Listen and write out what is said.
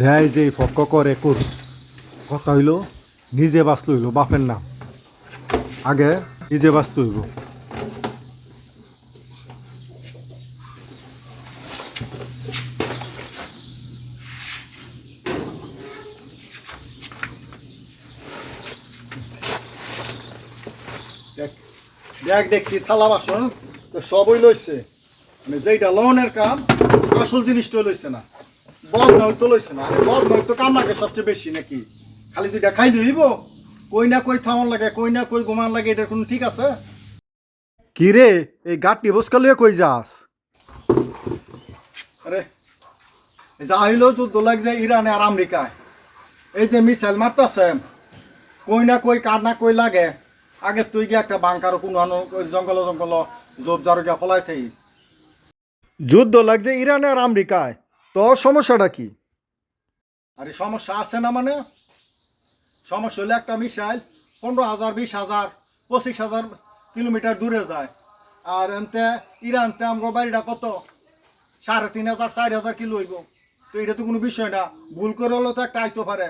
যাই যে ফক্ক করে করু কথা হইল নিজে বাঁচতে হইল বাপের নাম আগে নিজে বাঁচতে হইব। দেখ দেখছি থালা বাসন তো সবই লইছে, মানে যেটা লনের কাম আসল জিনিসটা লইছে না, বদ নয় তো লইছে না। বদ নয় তো কাম লাগে সবচেয়ে বেশি নাকি? খালি দুইটা খাই দিব, কই না কই থামন লাগে, কই না কই ঘুমান লাগে, এটা কোনো ঠিক আছে? কি রে এই গাঁটটি বসকা লিয়ে কই যাস? আরে যা হইলো যুদ্ধ লাগছে ইরানে আর আমেরিকায়, এই যে মিসাইল মারতেছে, কই না কই কার না কই লাগে। আগে তুই গিয়ে একটা বাংকার কোনো জঙ্গল জঙ্গল জোর জারো গিয়া ফলাই থাই। যুদ্ধ লাগছে ইরানে আর আমেরিকায়, তোর সমস্যাটা কি? আরে সমস্যা আছে না, মানে সমস্যা হলে একটা মিসাইল 15,000 20,000 25,000 কিলোমিটার দূরে যায়, আর এনতে ইরানতে আমার বাড়িটা কত 3,500 4,000 কিলো হইব। তো এটা তো কোনো বিষয় না, ভুল করে হলো তো একটা আইতে পারে।